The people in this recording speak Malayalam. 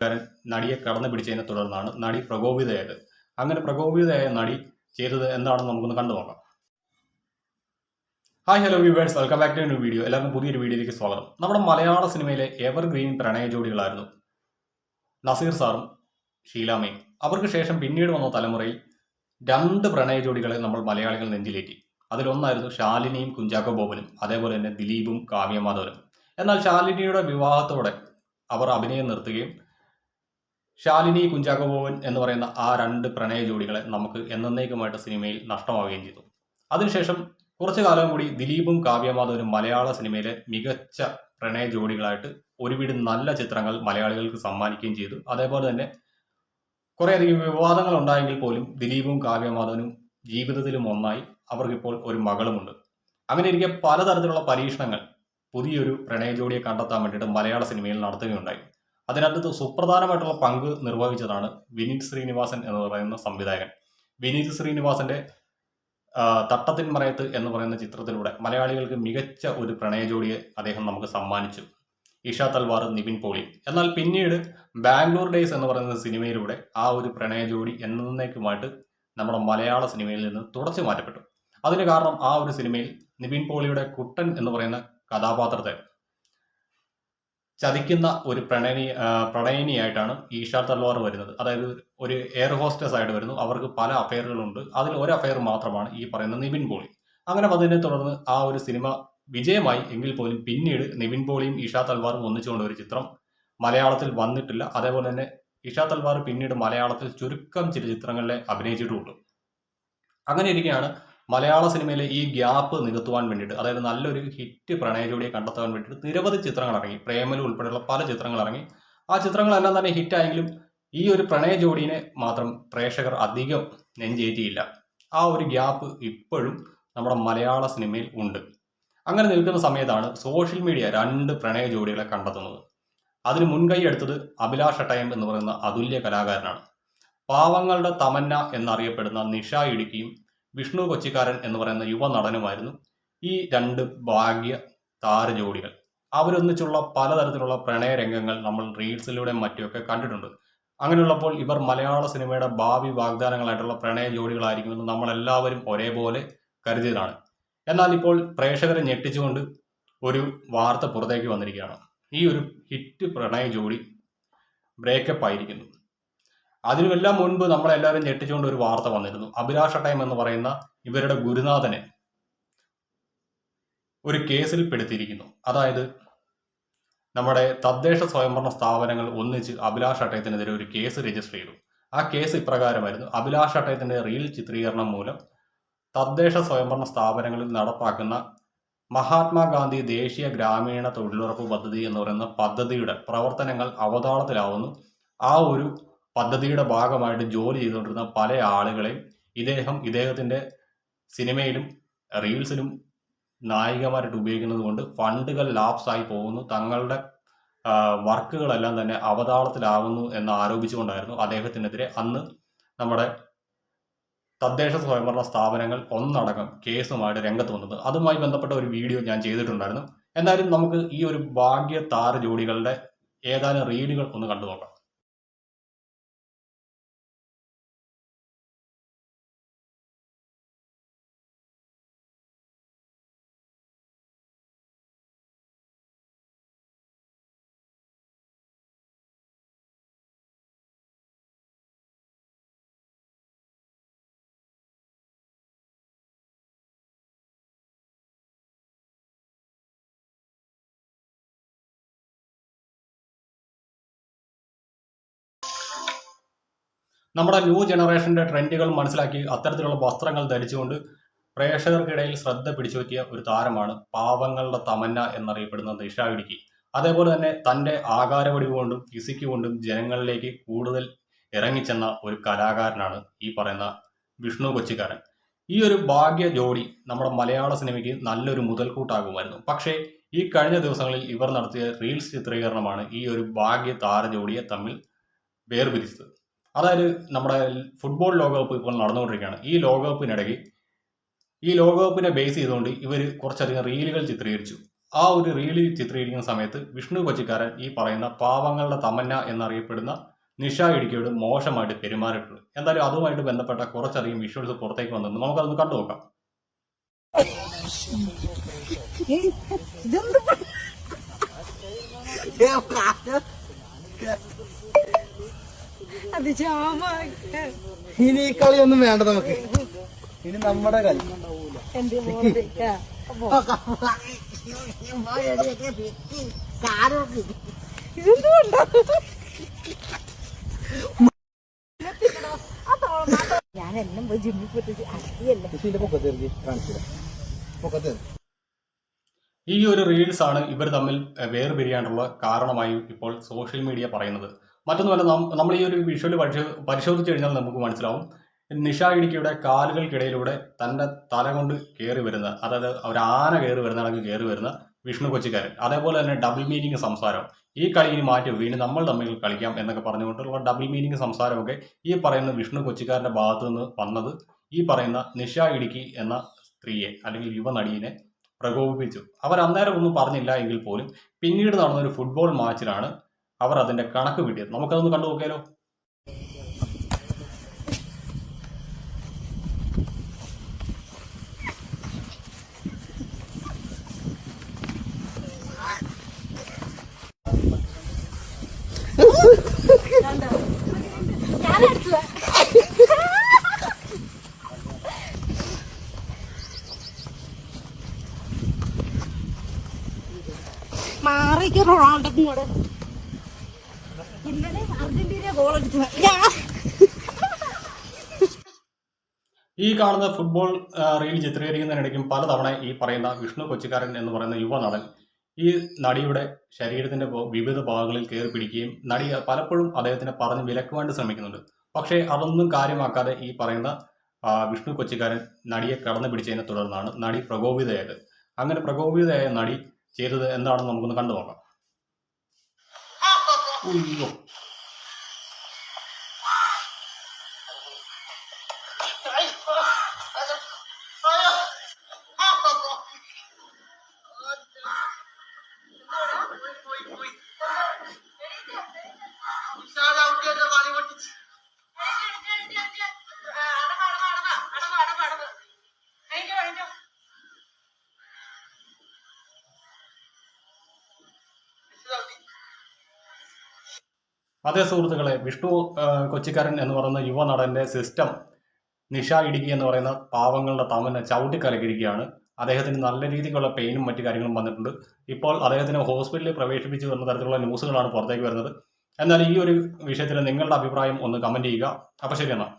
നടിയെ കടന്നു പിടിച്ചതിനെ തുടർന്നാണ് നടി പ്രകോപിതയായത്. അങ്ങനെ പ്രകോപിതയായ നടി ചെയ്തത് എന്താണെന്ന് നമുക്കൊന്ന് കണ്ടു നോക്കാം. Hi hello viewers, welcome back to new video. എല്ലാവർക്കും പുതിയൊരു വീഡിയോയിലേക്ക് സ്വാഗതം. നമ്മുടെ മലയാള സിനിമയിലെ എവർഗ്രീൻ പ്രണയ ജോഡികളായിരുന്നു നസീർ സാറും ഷീലാമയും. അവർക്ക് ശേഷം പിന്നീട് വന്ന തലമുറയിൽ രണ്ട് പ്രണയ ജോഡികളെ നമ്മൾ മലയാളികൾ നെഞ്ചിലേറ്റി. അതിലൊന്നായിരുന്നു ശാലിനിയും കുഞ്ചാക്കോ ബോബനും, അതേപോലെ തന്നെ ദിലീപും കാവ്യമാധവനും. എന്നാൽ ശാലിനിയുടെ വിവാഹത്തോടെ അവർ അഭിനയം നിർത്തുകയും ശാലിനി കുഞ്ചാക്കോ ബോബൻ എന്ന് പറയുന്ന ആ രണ്ട് പ്രണയ ജോഡികളെ നമുക്ക് എന്നേക്കുമായിട്ട് സിനിമയിൽ നഷ്ടമാവുകയും ചെയ്തു. അതിനുശേഷം കുറച്ചു കാലം കൂടി ദിലീപും കാവ്യമാധവനും മലയാള സിനിമയിലെ മികച്ച പ്രണയ ജോഡികളായിട്ട് ഒരുപിടി നല്ല ചിത്രങ്ങൾ മലയാളികൾക്ക് സമ്മാനിക്കുകയും ചെയ്തു. അതേപോലെ തന്നെ കുറേയധികം വിവാദങ്ങൾ ഉണ്ടായെങ്കിൽ പോലും ദിലീപും കാവ്യമാധവനും ജീവിതത്തിലും ഒന്നായി. അവർക്കിപ്പോൾ ഒരു മകളുമുണ്ട്. അങ്ങനെ ഇരിക്കെ പലതരത്തിലുള്ള പരീക്ഷണങ്ങൾ പുതിയൊരു പ്രണയ ജോഡിയെ കണ്ടെത്താൻ വേണ്ടിയിട്ട് മലയാള സിനിമയിൽ നടത്തുകയുണ്ടായി. അതിനകത്ത് സുപ്രധാനമായിട്ടുള്ള പങ്ക് നിർവഹിച്ചതാണ് വിനീത് ശ്രീനിവാസൻ എന്ന് പറയുന്ന സംവിധായകൻ. വിനീത് ശ്രീനിവാസന്റെ തട്ടത്തിൻ മറയത്ത് എന്ന് പറയുന്ന ചിത്രത്തിലൂടെ മലയാളികൾക്ക് മികച്ച ഒരു പ്രണയ ജോഡിയെ അദ്ദേഹം നമുക്ക് സമ്മാനിച്ചു, ഇഷ തൽവാർ നിവിൻ പോളി. എന്നാൽ പിന്നീട് ബാംഗ്ലൂർ ഡേയ്സ് എന്ന് പറയുന്ന സിനിമയിലൂടെ ആ ഒരു പ്രണയ ജോഡി എന്നേക്കുമായിട്ട് നമ്മുടെ മലയാള സിനിമയിൽ നിന്ന് തുടച്ചു മാറ്റപ്പെട്ടു. അതിന് കാരണം ആ ഒരു സിനിമയിൽ നിവിൻ പോളിയുടെ കുട്ടൻ എന്ന് പറയുന്ന കഥാപാത്രത്തെ ചതിക്കുന്ന ഒരു പ്രണയിനിയായിട്ടാണ് ഈഷ തൽവാർ വരുന്നത്. അതായത് ഒരു എയർ ഹോസ്റ്റസ് ആയിട്ട് വരുന്നു. അവർക്ക് പല അഫെയറുകളുണ്ട്. അതിൽ ഒരു അഫെയർ മാത്രമാണ് ഈ പറയുന്ന നിവിൻ പോളി. അങ്ങനെ അതിനെ തുടർന്ന് ആ ഒരു സിനിമ വിജയമായി. എങ്കിൽ പോലും പിന്നീട് നിവിൻ പോളിയും ഈഷ തൽവാറും ഒന്നിച്ചുകൊണ്ട് ഒരു ചിത്രം മലയാളത്തിൽ വന്നിട്ടില്ല. അതേപോലെ തന്നെ ഈഷ തൽവാർ പിന്നീട് മലയാളത്തിൽ ചുരുക്കം ചില ചിത്രങ്ങളിലെ അഭിനയിച്ചിട്ടുമുണ്ട്. അങ്ങനെ ഇരിക്കെയാണ് മലയാള സിനിമയിലെ ഈ ഗ്യാപ്പ് നികത്തുവാൻ വേണ്ടിയിട്ട്, അതായത് നല്ലൊരു ഹിറ്റ് പ്രണയ ജോഡിയെ കണ്ടെത്താൻ വേണ്ടിയിട്ട് നിരവധി ചിത്രങ്ങൾ ഇറങ്ങി. പ്രേമലു ഉൾപ്പെടെയുള്ള പല ചിത്രങ്ങൾ ഇറങ്ങി. ആ ചിത്രങ്ങളെല്ലാം തന്നെ ഹിറ്റായെങ്കിലും ഈ ഒരു പ്രണയ ജോഡിനെ മാത്രം പ്രേക്ഷകർ അധികം നെഞ്ചേറ്റിയില്ല. ആ ഒരു ഗ്യാപ്പ് ഇപ്പോഴും നമ്മുടെ മലയാള സിനിമയിൽ ഉണ്ട്. അങ്ങനെ നിൽക്കുന്ന സമയത്താണ് സോഷ്യൽ മീഡിയ രണ്ട് പ്രണയ ജോഡികളെ കണ്ടെത്തുന്നത്. അതിന് മുൻകൈ എടുത്തത് അഭിലാഷ് അട്ടയം എന്ന് പറയുന്ന അതുല്യ കലാകാരനാണ്. പാവങ്ങളുടെ തമന്ന എന്നറിയപ്പെടുന്ന നിഷ ഇടുക്കിയും വിഷ്ണു കൊച്ചിക്കാരൻ എന്ന് പറയുന്ന യുവ നടനുമായിരുന്നു ഈ രണ്ട് ഭാഗ്യ താര ജോഡികൾ. അവരൊന്നിച്ചുള്ള പലതരത്തിലുള്ള പ്രണയ രംഗങ്ങൾ നമ്മൾ റീൽസിലൂടെ മറ്റുമൊക്കെ കണ്ടിട്ടുണ്ട്. അങ്ങനെയുള്ളപ്പോൾ ഇവർ മലയാള സിനിമയുടെ ഭാവി വാഗ്ദാനങ്ങളായിട്ടുള്ള പ്രണയ ജോഡികളായിരിക്കുമെന്ന് നമ്മളെല്ലാവരും ഒരേപോലെ കരുതിയതാണ്. എന്നാൽ ഇപ്പോൾ പ്രേക്ഷകരെ ഞെട്ടിച്ചുകൊണ്ട് ഒരു വാർത്ത പുറത്തേക്ക് വന്നിരിക്കുകയാണ്. ഈ ഒരു ഹിറ്റ് പ്രണയ ജോഡി ബ്രേക്കപ്പ് ആയിരിക്കുന്നു. അതിനുമെല്ലാം മുൻപ് നമ്മളെല്ലാവരും ഞെട്ടിച്ചുകൊണ്ട് ഒരു വാർത്ത വന്നിരുന്നു. അഭിലാഷ് അട്ടയം എന്ന് പറയുന്ന ഇവരുടെ ഗുരുനാഥനെ ഒരു കേസിൽ പെടുത്തിയിരിക്കുന്നു. അതായത് നമ്മുടെ തദ്ദേശ സ്വയംഭരണ സ്ഥാപനങ്ങൾ ഒന്നിച്ച് അഭിലാഷ് അട്ടയത്തിനെതിരെ ഒരു കേസ് രജിസ്റ്റർ ചെയ്തു. ആ കേസ് ഇപ്രകാരമായിരുന്നു: അഭിലാഷ് അട്ടയത്തിന്റെ റീൽ ചിത്രീകരണം മൂലം തദ്ദേശ സ്വയംഭരണ സ്ഥാപനങ്ങളിൽ നടപ്പാക്കുന്ന മഹാത്മാഗാന്ധി ദേശീയ ഗ്രാമീണ തൊഴിലുറപ്പ് പദ്ധതി എന്ന് പറയുന്ന പദ്ധതിയുടെ പ്രവർത്തനങ്ങൾ അവതാളത്തിലാവുന്നു. ആ ഒരു പദ്ധതിയുടെ ഭാഗമായിട്ട് ജോലി ചെയ്തുകൊണ്ടിരുന്ന പല ആളുകളെയും ഇദ്ദേഹത്തിന്റെ സിനിമയിലും റീൽസിലും നായികമാരായിട്ട് ഉപയോഗിക്കുന്നത് കൊണ്ട് ഫണ്ടുകൾ ലാപ്സായി പോകുന്നു, തങ്ങളുടെ വർക്കുകളെല്ലാം തന്നെ അവതാളത്തിലാവുന്നു എന്ന് ആരോപിച്ചുകൊണ്ടായിരുന്നു അദ്ദേഹത്തിനെതിരെ അന്ന് നമ്മുടെ തദ്ദേശ സ്വയംഭരണ സ്ഥാപനങ്ങൾ ഒന്നടങ്കം കേസുമായിട്ട് രംഗത്ത് വന്നത്. അതുമായി ബന്ധപ്പെട്ട ഒരു വീഡിയോ ഞാൻ ചെയ്തിട്ടുണ്ടായിരുന്നു. എന്തായാലും നമുക്ക് ഈ ഒരു ഭാഗ്യ താര ജോഡികളുടെ ഏതാനും റീലുകൾ ഒന്ന് കണ്ടു നോക്കാം. നമ്മുടെ ന്യൂ ജനറേഷന്റെ ട്രെൻഡുകൾ മനസ്സിലാക്കി അത്തരത്തിലുള്ള വസ്ത്രങ്ങൾ ധരിച്ചുകൊണ്ട് പ്രേക്ഷകർക്കിടയിൽ ശ്രദ്ധ പിടിച്ചുപറ്റിയ ഒരു താരമാണ് പാവങ്ങളുടെ തമന്ന എന്നറിയപ്പെടുന്ന നിഷ ഇടുക്കി. അതേപോലെ തന്നെ തൻ്റെ ആകാരവടിവ് കൊണ്ടും ഫിസിക്ക് കൊണ്ടും ജനങ്ങളിലേക്ക് കൂടുതൽ ഇറങ്ങിച്ചെന്ന ഒരു കലാകാരനാണ് ഈ പറയുന്ന വിഷ്ണു കൊച്ചിക്കാരൻ. ഈ ഒരു ഭാഗ്യ ജോഡി നമ്മുടെ മലയാള സിനിമയ്ക്ക് നല്ലൊരു മുതൽക്കൂട്ടാകുമായിരുന്നു. പക്ഷേ ഈ കഴിഞ്ഞ ദിവസങ്ങളിൽ ഇവർ നടത്തിയ റീൽസ് ചിത്രീകരണമാണ് ഈ ഒരു ഭാഗ്യ താര ജോഡിയെ തമ്മിൽ വേർപിരിച്ചത്. അതായത് നമ്മുടെ ഫുട്ബോൾ ലോകകപ്പ് ഇപ്പോൾ നടന്നുകൊണ്ടിരിക്കുകയാണ്. ഈ ലോകകപ്പിനെ ബേസ് ചെയ്തുകൊണ്ട് ഇവർ കുറച്ചധികം റീലുകൾ ചിത്രീകരിച്ചു. ആ ഒരു റീലിൽ ചിത്രീകരിക്കുന്ന സമയത്ത് വിഷ്ണു കൊച്ചിക്കാരൻ ഈ പറയുന്ന പാവങ്ങളുടെ തമന്ന എന്നറിയപ്പെടുന്ന നിഷ ഇടുക്കിയോട് മോശമായിട്ട് പെരുമാറിയിട്ടുണ്ട്. എന്തായാലും അതുമായിട്ട് ബന്ധപ്പെട്ട കുറച്ചധികം വിഷ്വൽസ് പുറത്തേക്ക് വന്നിട്ടുണ്ട്. നമുക്കതൊന്ന് കണ്ടു നോക്കാം. ഇനി ഈ കളിയൊന്നും വേണ്ട നമുക്ക്. ഇനി നമ്മുടെ കളി ഞാനെല്ലാം പോയി ജിമ്മിൽ പോയിട്ട് അറിയല്ലേ പൊക്കത്ത്. ഈ ഒരു റീൽസ് ആണ് ഇവർ തമ്മിൽ വേർപിരിയാനുള്ള കാരണമായി ഇപ്പോൾ സോഷ്യൽ മീഡിയ പറയുന്നത്. മറ്റൊന്നുമല്ല, നമ്മൾ ഈ ഒരു വിഷ്വൽ പരിശോധിച്ചു കഴിഞ്ഞാൽ നമുക്ക് മനസ്സിലാവും നിഷ ഇടുക്കിയുടെ കാലുകൾക്കിടയിലൂടെ തൻ്റെ തല കൊണ്ട് കയറി വരുന്ന, അതായത് ഒരു ആന കയറി വരുന്ന കണക്ക് കയറി വരുന്ന വിഷ്ണു കൊച്ചിക്കാരൻ. അതേപോലെ തന്നെ ഡബിൾ മീനിങ് സംസാരം, ഈ കളി ഇനി മാറ്റി വീണ്ടും നമ്മൾ തമ്മിൽ കളിക്കാം എന്നൊക്കെ പറഞ്ഞുകൊണ്ടുള്ള ഡബിൾ മീനിങ് സംസാരമൊക്കെ ഈ പറയുന്ന വിഷ്ണു കൊച്ചിക്കാരൻ്റെ ഭാഗത്തു നിന്ന് വന്നത് ഈ പറയുന്ന നിഷ ഇടുക്കി എന്ന സ്ത്രീയെ അല്ലെങ്കിൽ യുവനടിയെ പ്രകോപിപ്പിച്ചു. അവർ അന്നേരം ഒന്നും പറഞ്ഞില്ല എങ്കിൽ പോലും പിന്നീട് നടന്ന ഒരു ഫുട്ബോൾ മാച്ചിലാണ് അവർ അതിന്റെ കണക്ക് കിട്ടിയത്. നമുക്കതൊന്ന് കണ്ടു നോക്കിയാലോ. മാറിക്ക് റൊണാൾഡോ കൂടെ ഇന്നലെ അർജന്റീന ഗോൾ അടിച്ചു. ഈ കാണുന്ന ഫുട്ബോൾ റീൽ ചിത്രീകരിക്കുന്നതിനിടയ്ക്കും പലതവണ ഈ പറയുന്ന വിഷ്ണു കൊച്ചിക്കാരൻ എന്ന് പറയുന്ന യുവനടൻ ഈ നടിയുടെ ശരീരത്തിന്റെ വിവിധ ഭാഗങ്ങളിൽ കയറി പിടിക്കുകയും നടി പലപ്പോഴും അദ്ദേഹത്തിനെ പറഞ്ഞ് വിലക്കുവാൻ ശ്രമിക്കുന്നുണ്ട്. പക്ഷേ അതൊന്നും കാര്യമാക്കാതെ ഈ പറയുന്ന വിഷ്ണു കൊച്ചിക്കാരൻ നടിയെ കടന്നു പിടിച്ചതിനെ തുടർന്നാണ് നടി പ്രകോപിതയായത്. അങ്ങനെ പ്രകോപിതയായ നടി ചെയ്തത് എന്താണെന്ന് നമുക്കൊന്ന് കണ്ടു നോക്കാം. ഉയ്യോ. അതേ സുഹൃത്തുക്കളെ, വിഷ്ണു കൊച്ചിക്കാരൻ എന്ന് പറയുന്ന യുവനടന്റെ സിസ്റ്റം നിഷ ഇടുക്കി എന്ന് പറയുന്ന പാവങ്ങളുടെ തമനെ ചവിട്ടിക്കലക്കിയിരിക്കുകയാണ്. അദ്ദേഹത്തിന് നല്ല രീതിക്കുള്ള പെയിനും മറ്റു കാര്യങ്ങളും വന്നിട്ടുണ്ട്. ഇപ്പോൾ അദ്ദേഹത്തിന് ഹോസ്പിറ്റലിൽ പ്രവേശിപ്പിച്ചു എന്ന തരത്തിലുള്ള ന്യൂസുകളാണ് പുറത്തേക്ക് വരുന്നത്. എന്നാൽ ഈ ഒരു വിഷയത്തിൽ നിങ്ങളുടെ അഭിപ്രായം ഒന്ന് കമന്റ് ചെയ്യുക. അപ്പോൾ ശരി എന്നാൽ.